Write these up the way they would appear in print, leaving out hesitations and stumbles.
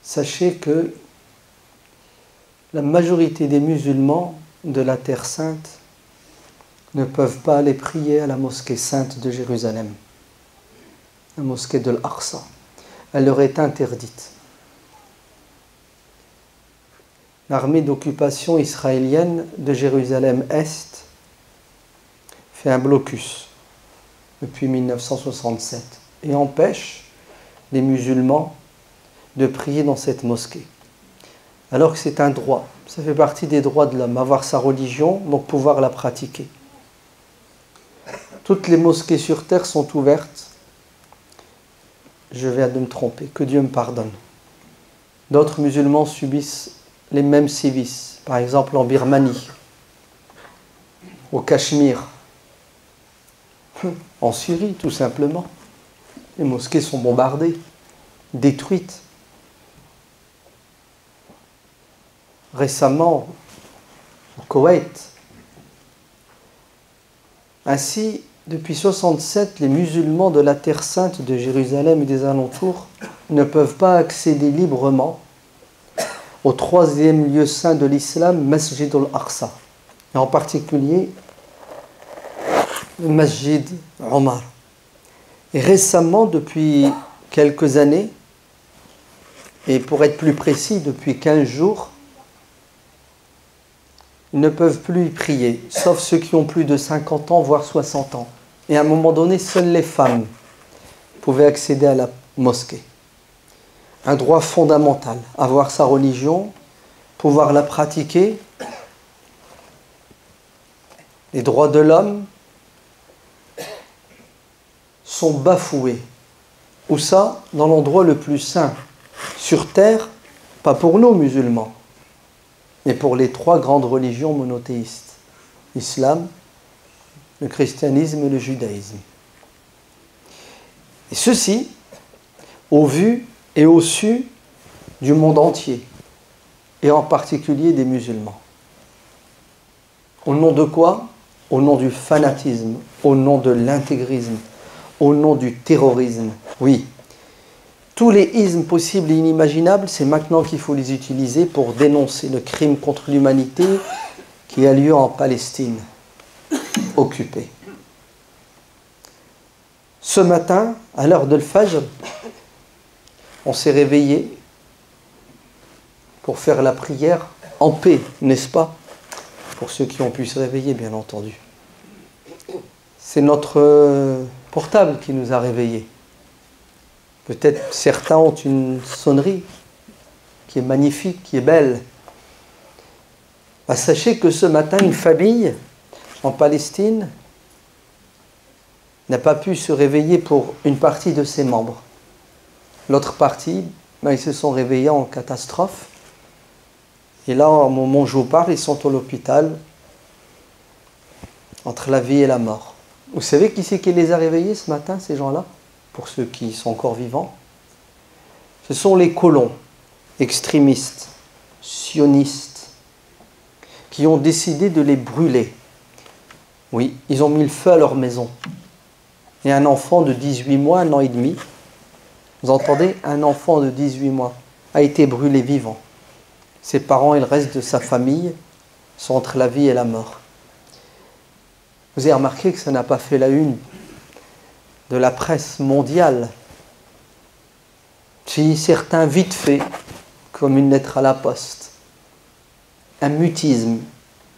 sachez que la majorité des musulmans de la Terre Sainte ne peuvent pas aller prier à la mosquée sainte de Jérusalem, la mosquée de l'Aqsa. Elle leur est interdite. L'armée d'occupation israélienne de Jérusalem-Est fait un blocus depuis 1967 et empêche les musulmans de prier dans cette mosquée. Alors que c'est un droit, ça fait partie des droits de l'homme, avoir sa religion, donc pouvoir la pratiquer. Toutes les mosquées sur terre sont ouvertes. Je viens de me tromper, que Dieu me pardonne. D'autres musulmans subissent les mêmes sévices, par exemple en Birmanie, au Cachemire, en Syrie tout simplement. Les mosquées sont bombardées, détruites. Récemment, au Koweït. Ainsi, depuis 1967, les musulmans de la Terre Sainte de Jérusalem et des alentours ne peuvent pas accéder librement au troisième lieu saint de l'islam, Masjid al-Aqsa, et en particulier le Masjid Omar. Et récemment, depuis quelques années, et pour être plus précis, depuis 15 jours, ils ne peuvent plus y prier, sauf ceux qui ont plus de 50 ans, voire 60 ans. Et à un moment donné, seules les femmes pouvaient accéder à la mosquée. Un droit fondamental, avoir sa religion, pouvoir la pratiquer. Les droits de l'homme sont bafoués. Où ça? Dans l'endroit le plus saint, sur terre, pas pour nous musulmans, mais pour les trois grandes religions monothéistes, l'islam, le christianisme et le judaïsme. Et ceci, au vu et au su du monde entier, et en particulier des musulmans. Au nom de quoi? Au nom du fanatisme, au nom de l'intégrisme, au nom du terrorisme. Oui, tous les ismes possibles et inimaginables, c'est maintenant qu'il faut les utiliser pour dénoncer le crime contre l'humanité qui a lieu en Palestine, occupée. Ce matin, à l'heure de l'Fajr, on s'est réveillé pour faire la prière en paix, n'est-ce pas? Pour ceux qui ont pu se réveiller, bien entendu. C'est notre portable qui nous a réveillés. Peut-être certains ont une sonnerie qui est magnifique, qui est belle. Sachez que ce matin, une famille en Palestine n'a pas pu se réveiller pour une partie de ses membres. L'autre partie, ils se sont réveillés en catastrophe. Et là, au moment où je vous parle, ils sont à l'hôpital, entre la vie et la mort. Vous savez qui c'est qui les a réveillés ce matin, ces gens-là? Pour ceux qui sont encore vivants. Ce sont les colons, extrémistes, sionistes, qui ont décidé de les brûler. Oui, ils ont mis le feu à leur maison. Et un enfant de 18 mois, 1 an et demi, vous entendez? Un enfant de 18 mois a été brûlé vivant. Ses parents et le reste de sa famille sont entre la vie et la mort. Vous avez remarqué que ça n'a pas fait la une de la presse mondiale. Si certains vite fait, comme une lettre à la poste. Un mutisme.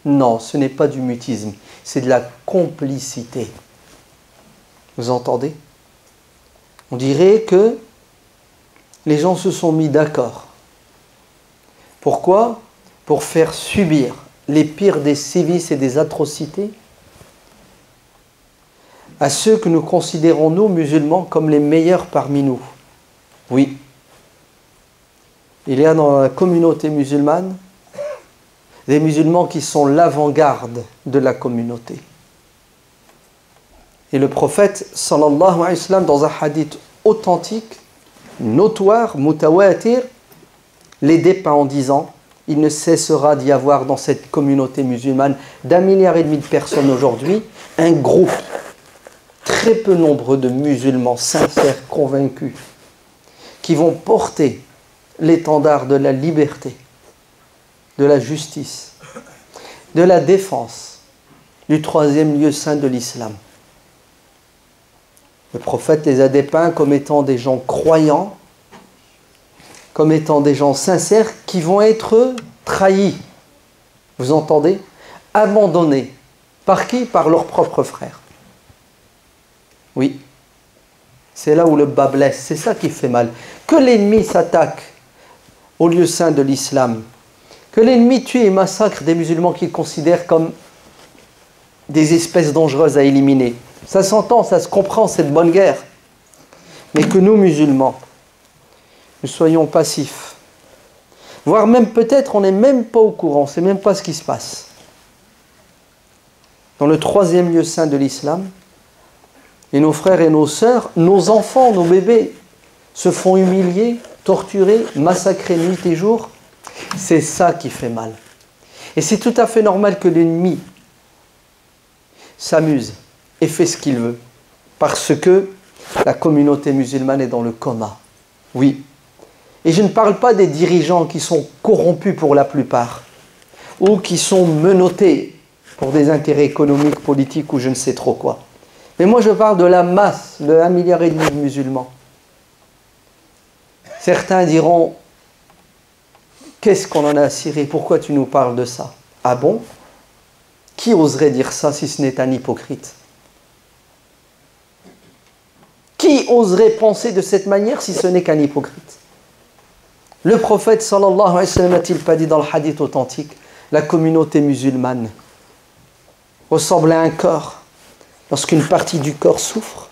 Non, ce n'est pas du mutisme, c'est de la complicité. Vous entendez? On dirait que les gens se sont mis d'accord. Pourquoi? Pour faire subir les pires des sévices et des atrocités à ceux que nous considérons, nous, musulmans, comme les meilleurs parmi nous. Oui. Il y a dans la communauté musulmane des musulmans qui sont l'avant-garde de la communauté. Et le prophète, sallallahu alayhi wa sallam, dans un hadith authentique, notoire, mutawatir, les dépeint en disant: il ne cessera d'y avoir dans cette communauté musulmane d'1,5 milliard de personnes aujourd'hui, un groupe très peu nombreux de musulmans sincères, convaincus, qui vont porter l'étendard de la liberté, de la justice, de la défense du troisième lieu saint de l'islam. Le prophète les a dépeints comme étant des gens croyants, comme étant des gens sincères qui vont être trahis. Vous entendez? Abandonnés. Par qui? Par leurs propres frères. Oui. C'est là où le bas blesse. C'est ça qui fait mal. Que l'ennemi s'attaque au lieu saint de l'islam. Que l'ennemi tue et massacre des musulmans qu'il considère comme des espèces dangereuses à éliminer. Ça s'entend, ça se comprend, c'est de bonne guerre. Mais que nous, musulmans, nous soyons passifs. Voire même peut-être, on n'est même pas au courant, on ne sait même pas ce qui se passe. Dans le troisième lieu saint de l'islam, et nos frères et nos sœurs, nos enfants, nos bébés, se font humilier, torturer, massacrer nuit et jour. C'est ça qui fait mal. Et c'est tout à fait normal que l'ennemi s'amuse et fait ce qu'il veut. Parce que la communauté musulmane est dans le coma. Oui. Et je ne parle pas des dirigeants qui sont corrompus pour la plupart, ou qui sont menottés pour des intérêts économiques, politiques ou je ne sais trop quoi. Mais moi je parle de la masse, de 1,5 milliard de musulmans. Certains diront, qu'est-ce qu'on en a à cirer? Pourquoi tu nous parles de ça? Ah bon? Qui oserait dire ça si ce n'est un hypocrite? Qui oserait penser de cette manière si ce n'est qu'un hypocrite? Le prophète sallallahu alayhi wa sallam n'a-t-il pas dit dans le hadith authentique, la communauté musulmane ressemble à un corps. Lorsqu'une partie du corps souffre,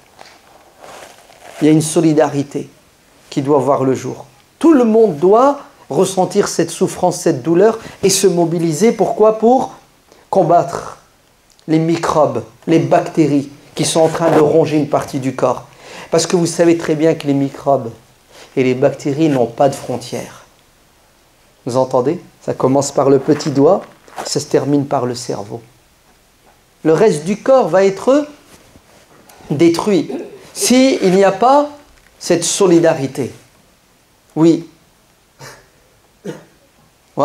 il y a une solidarité qui doit voir le jour. Tout le monde doit ressentir cette souffrance, cette douleur et se mobiliser. Pourquoi? Pour combattre les microbes, les bactéries qui sont en train de ronger une partie du corps. Parce que vous savez très bien que les microbes et les bactéries n'ont pas de frontières. Vous entendez? Ça commence par le petit doigt, ça se termine par le cerveau. Le reste du corps va être détruit s'il n'y a pas cette solidarité. Oui. Dieu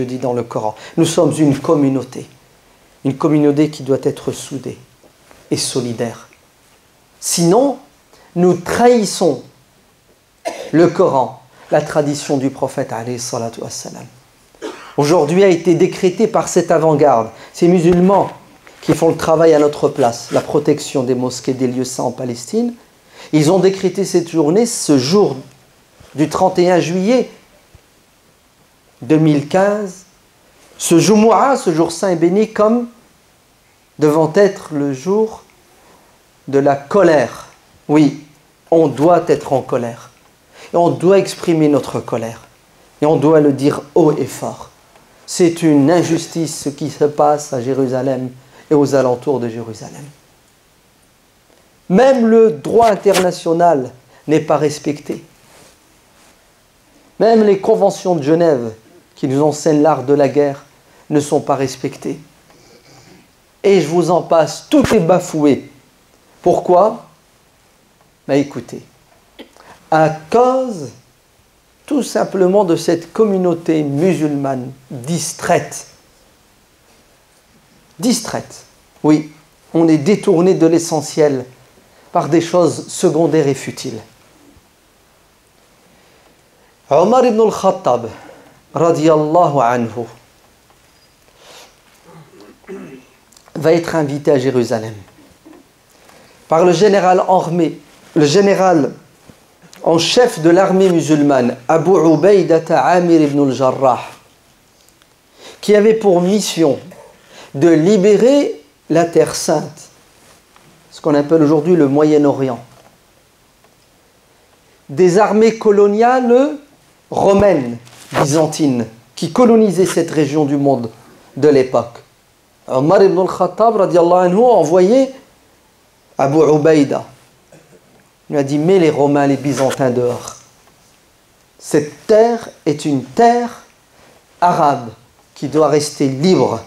dit dans le Coran, nous sommes une communauté qui doit être soudée et solidaire. Sinon, nous trahissons le Coran, la tradition du prophète alayhi salatu wassalam. Aujourd'hui a été décrété par cette avant-garde, ces musulmans qui font le travail à notre place, la protection des mosquées, des lieux saints en Palestine. Ils ont décrété cette journée, ce jour du 31 juillet 2015, ce Jumu'ah, ce jour saint et béni, comme devant être le jour de la colère. Oui, on doit être en colère. Et on doit exprimer notre colère. Et on doit le dire haut et fort. C'est une injustice ce qui se passe à Jérusalem et aux alentours de Jérusalem. Même le droit international n'est pas respecté. Même les conventions de Genève qui nous enseignent l'art de la guerre ne sont pas respectées. Et je vous en passe, tout est bafoué. Pourquoi? Ben écoutez, à cause tout simplement de cette communauté musulmane distraite. Distraite, oui, on est détourné de l'essentiel par des choses secondaires et futiles. Omar ibn al-Khattab, radiyallahu anhu, va être invité à Jérusalem par le général armé, le général en chef de l'armée musulmane, Abu Ubaydata Amir ibn al-Jarrah, qui avait pour mission de libérer la Terre Sainte, ce qu'on appelle aujourd'hui le Moyen-Orient, des armées coloniales romaines, byzantines, qui colonisaient cette région du monde de l'époque. Omar ibn al-Khattab radiallahu anhu a envoyé Abu Ubayda. Il a dit, mets les Romains, les Byzantins dehors. Cette terre est une terre arabe qui doit rester libre.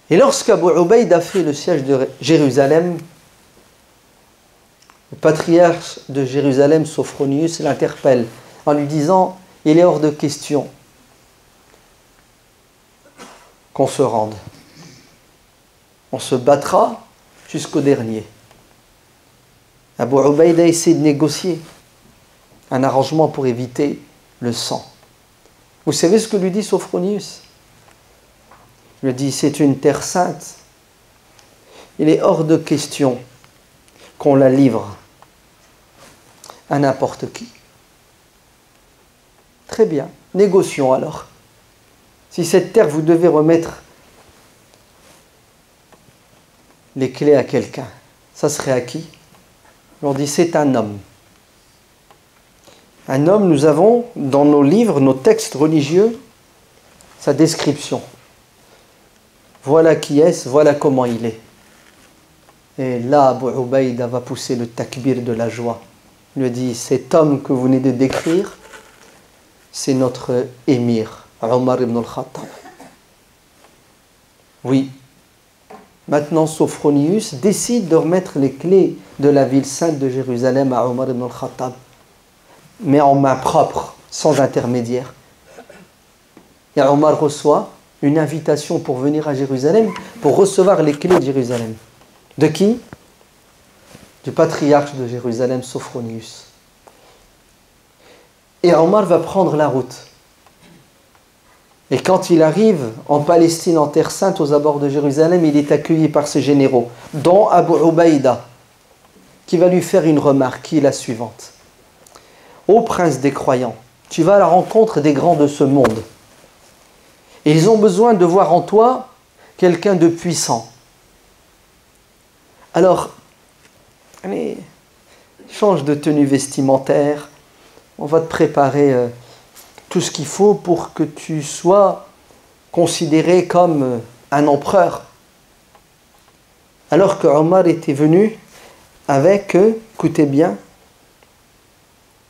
Et lorsqu'Abu Ubayd a fait le siège de Jérusalem, Le patriarche de Jérusalem, Sophronius, l'interpelle en lui disant « Il est hors de question qu'on se rende. On se battra jusqu'au dernier. » Abu Ubaïda essaie de négocier un arrangement pour éviter le sang. Vous savez ce que lui dit Sophronius? Il lui dit, c'est une terre sainte. Il est hors de question qu'on la livre à n'importe qui. Très bien, négocions alors. Si cette terre, vous devez remettre les clés à quelqu'un, ça serait à qui? On dit, c'est un homme. Un homme, nous avons dans nos livres, nos textes religieux, sa description. Voilà qui est-ce, voilà comment il est. Et là, Abu Ubaïda va pousser le takbir de la joie. Il lui dit, cet homme que vous venez de décrire, c'est notre émir, Omar ibn al-Khattab. Oui. Maintenant, Sophronius décide de remettre les clés de la ville sainte de Jérusalem à Omar ibn al-Khattab, mais en main propre, sans intermédiaire. Et Omar reçoit une invitation pour venir à Jérusalem, pour recevoir les clés de Jérusalem. De qui? Du patriarche de Jérusalem, Sophronius. Et Omar va prendre la route. Et quand il arrive en Palestine, en Terre Sainte, aux abords de Jérusalem, il est accueilli par ses généraux, dont Abu Ubaïda, qui va lui faire une remarque, qui est la suivante. Ô prince des croyants, tu vas à la rencontre des grands de ce monde. Et ils ont besoin de voir en toi quelqu'un de puissant. Alors, allez, change de tenue vestimentaire, on va te préparer tout ce qu'il faut pour que tu sois considéré comme un empereur. Alors que Omar était venu avec, écoutez bien,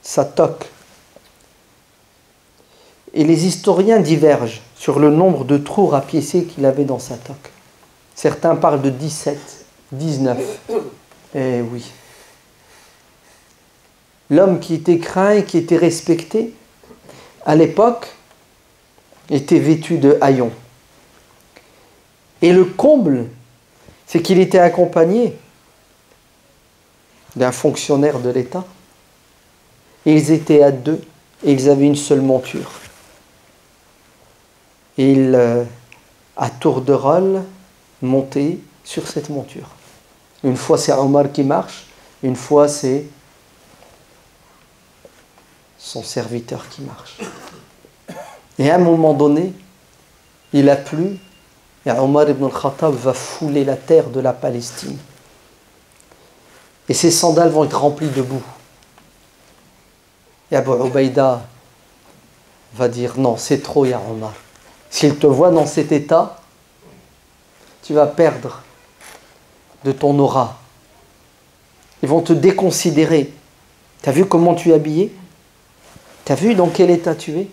sa toque. Et les historiens divergent sur le nombre de trous rapiécés qu'il avait dans sa toque. Certains parlent de 17, 19. Eh oui. L'homme qui était craint et qui était respecté, à l'époque, était vêtu de haillons. Et le comble, c'est qu'il était accompagné d'un fonctionnaire de l'État. Et ils étaient à deux, et ils avaient une seule monture. Et il, à tour de rôle, montait sur cette monture. Une fois c'est Omar qui marche, une fois c'est son serviteur qui marche. Et à un moment donné, il a plu, et Omar ibn al-Khattab va fouler la terre de la Palestine. Et ses sandales vont être remplies de boue. Et Abu Ubaïda va dire, non, c'est trop, ya Omar. S'il te voit dans cet état, tu vas perdre de ton aura. Ils vont te déconsidérer. Tu as vu comment tu es habillé? Tu as vu dans quel état tu es?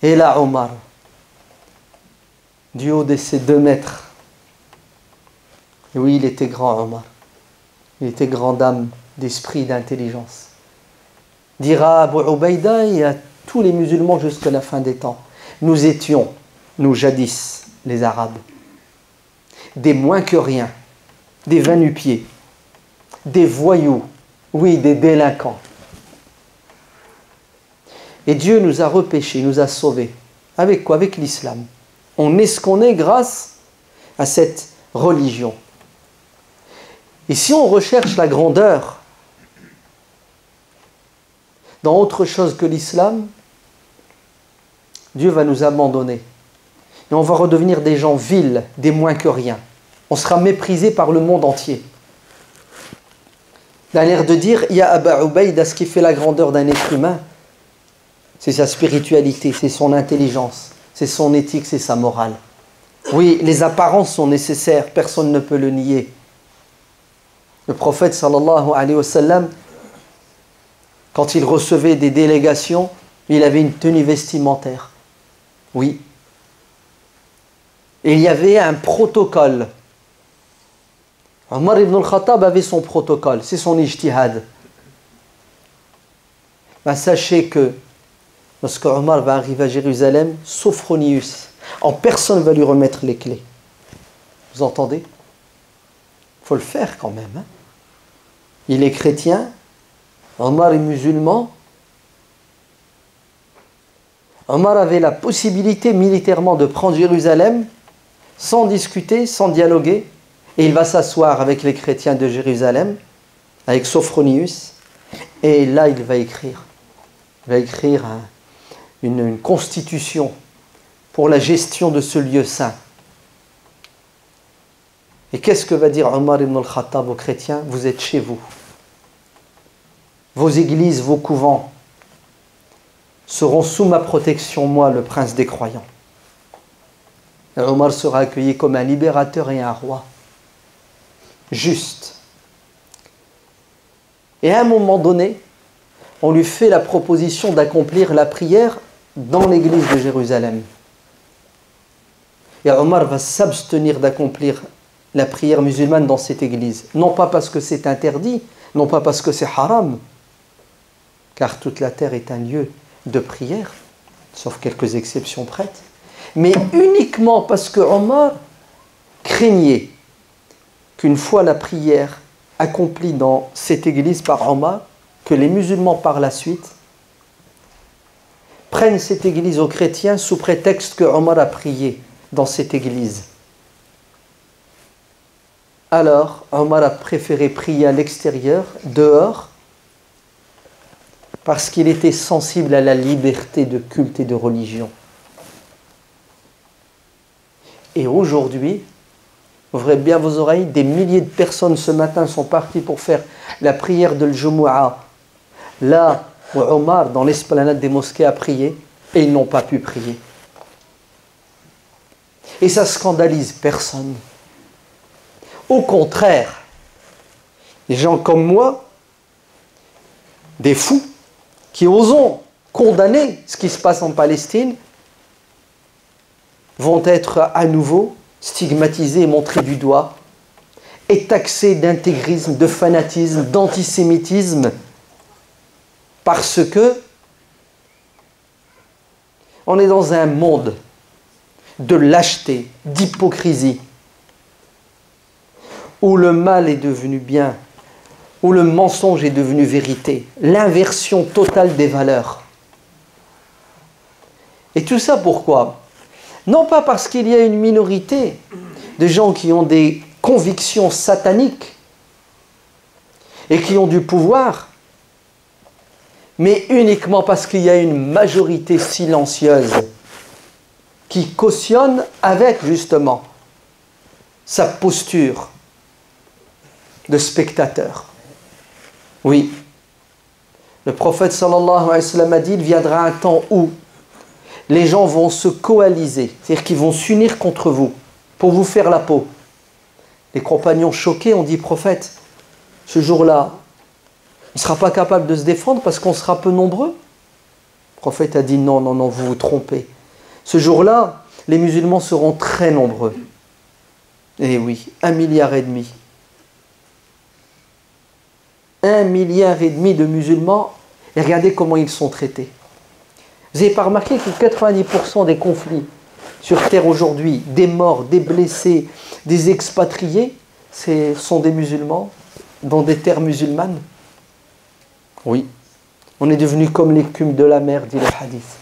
Et là, Omar, du haut de ses 2 mètres, et oui, il était grand, Omar. Il était grande âme d'esprit, d'intelligence. Dira Abu Ubaïda et à tous les musulmans jusqu'à la fin des temps. Nous étions, nous jadis, les Arabes, des moins que rien, des va-nu-pieds, des voyous, oui, des délinquants. Et Dieu nous a repêchés, nous a sauvés. Avec quoi? Avec l'islam. On est ce qu'on est grâce à cette religion. Et si on recherche la grandeur dans autre chose que l'islam, Dieu va nous abandonner. Et on va redevenir des gens vils, des moins que rien. On sera méprisé par le monde entier. Il a l'air de dire, il y a Abu Ubaïda, ce qui fait la grandeur d'un être humain, c'est sa spiritualité, c'est son intelligence, c'est son éthique, c'est sa morale. Oui, les apparences sont nécessaires, personne ne peut le nier. Le prophète sallallahu alayhi wa sallam, quand il recevait des délégations, il avait une tenue vestimentaire. Oui. Et il y avait un protocole. Omar ibn al-Khattab avait son protocole, c'est son ijtihad. Ben, sachez que lorsque Omar va arriver à Jérusalem, Sophronius, en personne ne va lui remettre les clés. Vous entendez? Il faut le faire quand même. Hein? Il est chrétien, Omar est musulman. Omar avait la possibilité militairement de prendre Jérusalem sans discuter, sans dialoguer. Et il va s'asseoir avec les chrétiens de Jérusalem, avec Sophronius. Et là, il va écrire. Il va écrire une constitution pour la gestion de ce lieu saint. Et qu'est-ce que va dire Omar ibn al-Khattab aux chrétiens? Vous êtes chez vous. Vos églises, vos couvents seront sous ma protection, moi, le prince des croyants. Et Omar sera accueilli comme un libérateur et un roi. Juste. Et à un moment donné, on lui fait la proposition d'accomplir la prière dans l'église de Jérusalem. Et Omar va s'abstenir d'accomplir la prière musulmane dans cette église. Non pas parce que c'est interdit, non pas parce que c'est haram, car toute la terre est un lieu de prière, sauf quelques exceptions prêtes, mais uniquement parce que Omar craignait qu'une fois la prière accomplie dans cette église par Omar, que les musulmans par la suite prennent cette église aux chrétiens sous prétexte que Omar a prié dans cette église. Alors, Omar a préféré prier à l'extérieur, dehors, parce qu'il était sensible à la liberté de culte et de religion. Et aujourd'hui, ouvrez bien vos oreilles, des milliers de personnes ce matin sont parties pour faire la prière de l'Jumu'ah, là où Omar, dans l'esplanade des mosquées, a prié, et ils n'ont pas pu prier. Et ça scandalise personne. Au contraire, des gens comme moi, des fous, qui osons condamner ce qui se passe en Palestine, vont être à nouveau stigmatisés et montrés du doigt, et taxés d'intégrisme, de fanatisme, d'antisémitisme, parce que on est dans un monde de lâcheté, d'hypocrisie, où le mal est devenu bien, où le mensonge est devenu vérité, l'inversion totale des valeurs. Et tout ça pourquoi? Non pas parce qu'il y a une minorité de gens qui ont des convictions sataniques et qui ont du pouvoir, mais uniquement parce qu'il y a une majorité silencieuse qui cautionne avec justement sa posture de spectateur. Oui, le prophète sallallahu alayhi wa sallam a dit, il viendra un temps où les gens vont se coaliser, c'est-à-dire qu'ils vont s'unir contre vous pour vous faire la peau. Les compagnons choqués ont dit, prophète, ce jour-là, on ne sera pas capable de se défendre parce qu'on sera peu nombreux. Le prophète a dit, non, non, non, vous vous trompez. Ce jour-là, les musulmans seront très nombreux. Et oui, 1,5 milliard. 1,5 milliard de musulmans, et regardez comment ils sont traités. Vous n'avez pas remarqué que 90% des conflits sur Terre aujourd'hui, des morts, des blessés, des expatriés, sont des musulmans, dans des terres musulmanes? Oui. On est devenus comme l'écume de la mer, dit le hadith.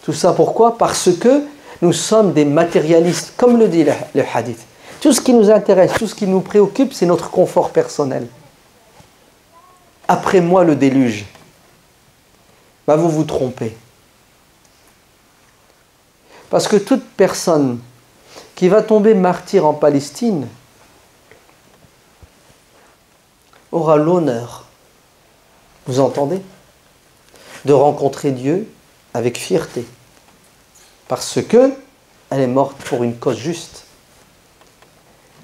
Tout ça pourquoi? Parce que nous sommes des matérialistes, comme le dit le hadith. Tout ce qui nous intéresse, tout ce qui nous préoccupe, c'est notre confort personnel. Après moi le déluge. Ben, vous vous trompez. Parce que toute personne qui va tomber martyr en Palestine aura l'honneur, vous entendez, de rencontrer Dieu avec fierté. Parce que elle est morte pour une cause juste.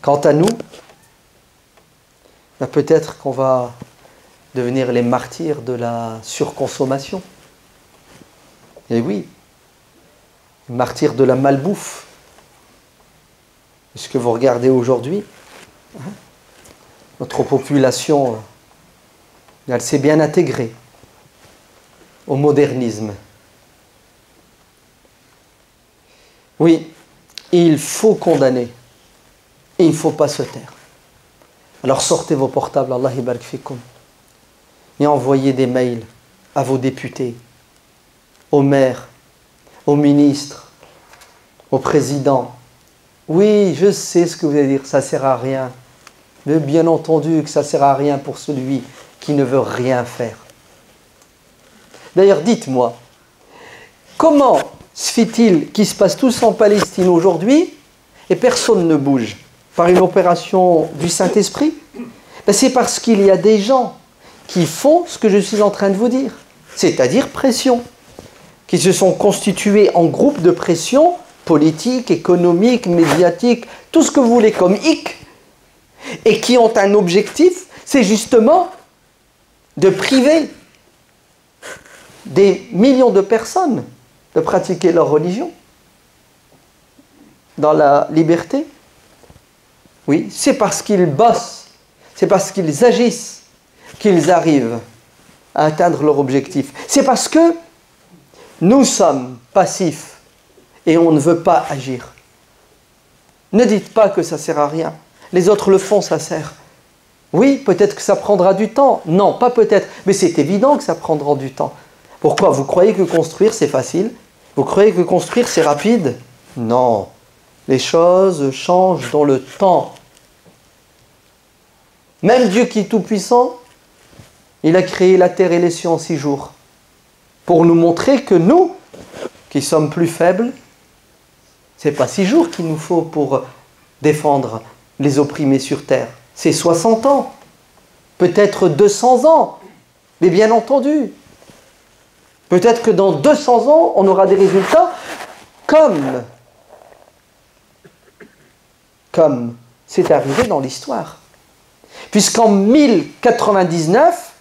Quant à nous, ben peut-être qu'on va devenir les martyrs de la surconsommation. Et oui, les martyrs de la malbouffe. Est-ce que vous regardez aujourd'hui, Notre population, elle s'est bien intégrée au modernisme. Oui, il faut condamner. Et il ne faut pas se taire. Alors sortez vos portables, Allah barik fikoum, et envoyez des mails à vos députés, aux maires, aux ministres, aux présidents. Oui, je sais ce que vous allez dire, ça ne sert à rien. Mais bien entendu que ça ne sert à rien pour celui qui ne veut rien faire. D'ailleurs, dites-moi, comment se fait-il qu'il se passe tout ça en Palestine aujourd'hui et personne ne bouge? Par une opération du Saint-Esprit? Ben c'est parce qu'il y a des gens qui font ce que je suis en train de vous dire, c'est-à-dire pression, qui se sont constitués en groupe de pression politique, économique, médiatique, tout ce que vous voulez comme hic, et qui ont un objectif, c'est justement de priver des millions de personnes de pratiquer leur religion dans la liberté. Oui, c'est parce qu'ils bossent, c'est parce qu'ils agissent qu'ils arrivent à atteindre leur objectif. C'est parce que nous sommes passifs et on ne veut pas agir. Ne dites pas que ça ne sert à rien. Les autres le font, ça sert. Oui, peut-être que ça prendra du temps. Non, pas peut-être, mais c'est évident que ça prendra du temps. Pourquoi? Vous croyez que construire c'est facile? Vous croyez que construire c'est rapide? Non. Les choses changent dans le temps. Même Dieu qui est tout-puissant, il a créé la terre et les cieux en 6 jours. Pour nous montrer que nous, qui sommes plus faibles, ce n'est pas 6 jours qu'il nous faut pour défendre les opprimés sur terre. C'est 60 ans, peut-être 200 ans, mais bien entendu. Peut-être que dans 200 ans, on aura des résultats comme c'est arrivé dans l'histoire. Puisqu'en 1099,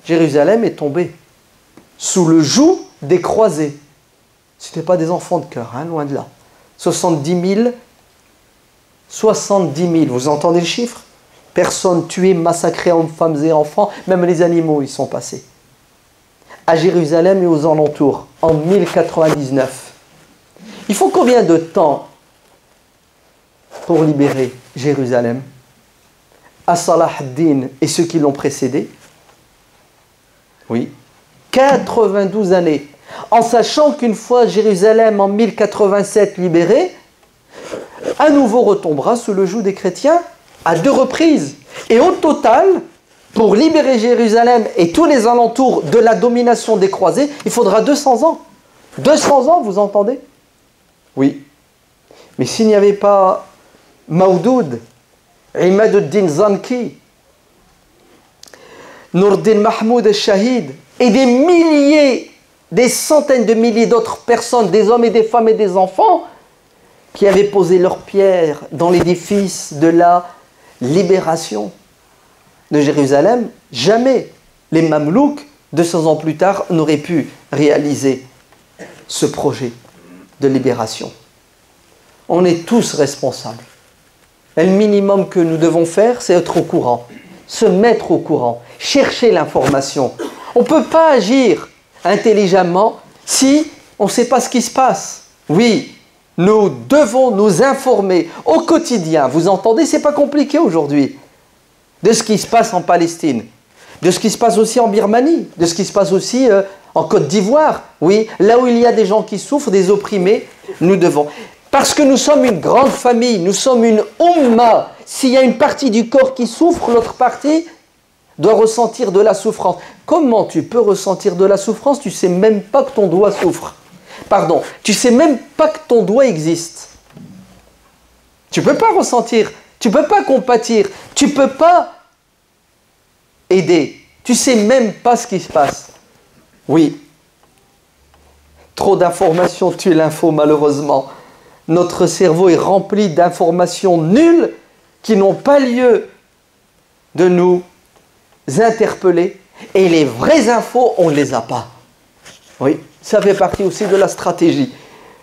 Jérusalem est tombée sous le joug des croisés. Ce n'étaient pas des enfants de cœur, hein, loin de là. 70 000, vous entendez le chiffre? Personnes tuées, massacrées, hommes, femmes et enfants, même les animaux y sont passés. À Jérusalem et aux alentours, en 1099. Il faut combien de temps pour libérer Jérusalem? À Salah ad-Din et ceux qui l'ont précédé? Oui, 92 années. En sachant qu'une fois Jérusalem en 1087 libérée, à nouveau retombera sous le joug des chrétiens à 2 reprises. Et au total, pour libérer Jérusalem et tous les alentours de la domination des croisés, il faudra 200 ans. 200 ans, vous entendez? Oui. Mais s'il n'y avait pas Mawdoud, Imad ad-Din Zanki, Nourdin Mahmoud al-Shahid et des milliers, des centaines de milliers d'autres personnes, des hommes et des femmes et des enfants qui avaient posé leurs pierres dans l'édifice de la libération de Jérusalem, jamais les Mamelouks, 200 ans plus tard, n'auraient pu réaliser ce projet de libération. On est tous responsables. Et le minimum que nous devons faire, c'est être au courant, se mettre au courant, chercher l'information. On ne peut pas agir intelligemment si on ne sait pas ce qui se passe. Oui, nous devons nous informer au quotidien. Vous entendez, ce n'est pas compliqué aujourd'hui. De ce qui se passe en Palestine, de ce qui se passe aussi en Birmanie, de ce qui se passe aussi en Côte d'Ivoire. Oui, là où il y a des gens qui souffrent, des opprimés, nous devons. Parce que nous sommes une grande famille, nous sommes une umma. S'il y a une partie du corps qui souffre, l'autre partie doit ressentir de la souffrance. Comment tu peux ressentir de la souffrance? Tu ne sais même pas que ton doigt souffre. Pardon, tu ne sais même pas que ton doigt existe. Tu ne peux pas ressentir, tu ne peux pas compatir, tu ne peux pas aider. Tu ne sais même pas ce qui se passe. Oui, trop d'informations tue l'info malheureusement. Notre cerveau est rempli d'informations nulles qui n'ont pas lieu de nous interpeller. Et les vraies infos, on ne les a pas. Oui, ça fait partie aussi de la stratégie.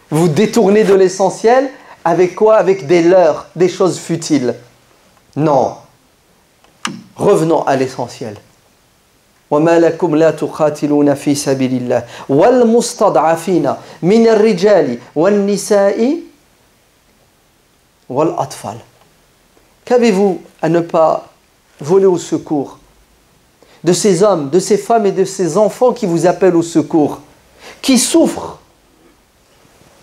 Vous détournez de l'essentiel avec quoi? Avec des leurres, des choses futiles. Non, Revenons à l'essentiel. وما لكم لا تقاتلون في سبيل الله والمستضعفين من الرجال والنساء والأطفال. Qu'avez-vous à ne pas voler au secours de ces hommes, de ces femmes et de ces enfants qui vous appellent au secours, qui souffrent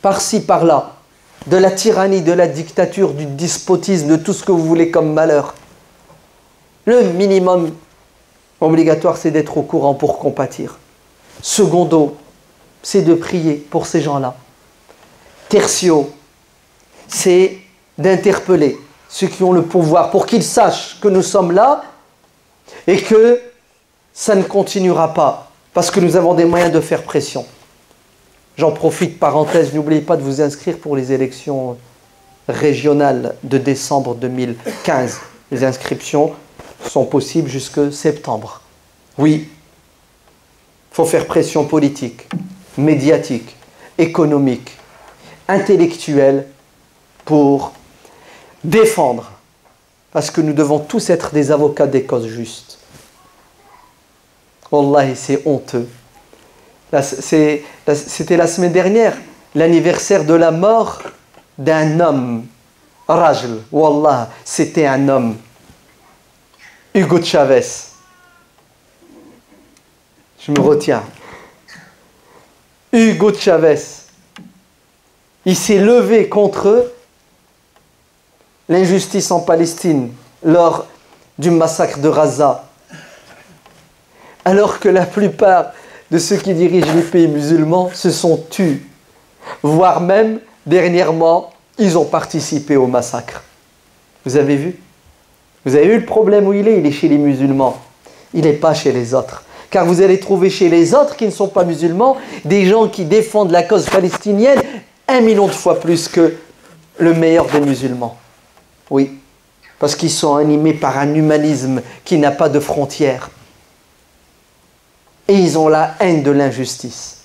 par-ci, par-là, de la tyrannie, de la dictature, du despotisme, de tout ce que vous voulez comme malheur. Le minimum obligatoire, c'est d'être au courant pour compatir. Secondo, c'est de prier pour ces gens-là. Tertio, c'est d'interpeller ceux qui ont le pouvoir pour qu'ils sachent que nous sommes là et que ça ne continuera pas parce que nous avons des moyens de faire pression. J'en profite, parenthèse, n'oubliez pas de vous inscrire pour les élections régionales de décembre 2015. Les inscriptions sont possibles jusqu'en septembre. Oui, il faut faire pression politique, médiatique, économique, intellectuelle pour défendre. Parce que nous devons tous être des avocats des causes justes. Wallahi, c'est honteux. C'était la semaine dernière, l'anniversaire de la mort d'un homme. Rajl, Wallah, c'était un homme. Hugo Chavez. Je me retiens. Hugo Chavez. Il s'est levé contre l'injustice en Palestine lors du massacre de Gaza. Alors que la plupart de ceux qui dirigent les pays musulmans se sont tus. Voire même, dernièrement, ils ont participé au massacre. Vous avez vu? Vous avez vu le problème où il est? Il est chez les musulmans. Il n'est pas chez les autres. Car vous allez trouver chez les autres qui ne sont pas musulmans des gens qui défendent la cause palestinienne 1 million de fois plus que le meilleur des musulmans. Oui, parce qu'ils sont animés par un humanisme qui n'a pas de frontières. Et ils ont la haine de l'injustice.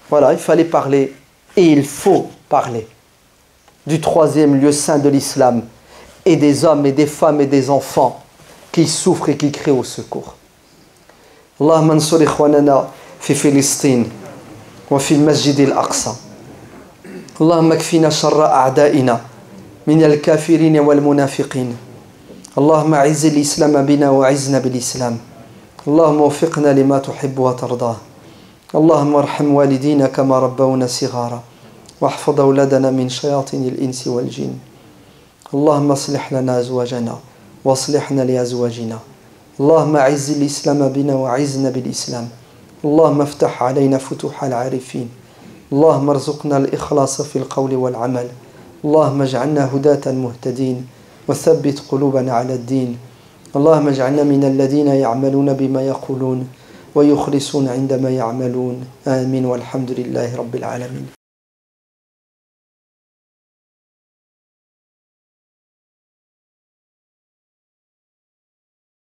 Voilà, il fallait parler, et il faut parler, du troisième lieu saint de l'islam, et des hommes et des femmes et des enfants qui souffrent et qui crient au secours. Allahumma ansur ikhwanana fi Filistin wa fi al-Masjid al-Aqsa. Allahumma kfina sharra a'da'ina min al-kafirin wal-munafiqin. Allahumma a'izz al-islam bina wa a'izna bil-islam. اللهم وفقنا لما تحب وترضاه اللهم ارحم والدينا كما ربونا صغارا واحفظ أولادنا من شياطين الإنس والجن اللهم اصلح لنا أزواجنا واصلحنا لأزواجنا اللهم أعز الإسلام بنا وأعزنا بالإسلام اللهم افتح علينا فتوح العارفين اللهم ارزقنا الإخلاص في القول والعمل اللهم اجعلنا هداة مهتدين وثبت قلوبنا على الدين اللهم اجعلنا من الذين يعملون بما يقولون ويخلصون عندما يعملون آمين والحمد لله رب العالمين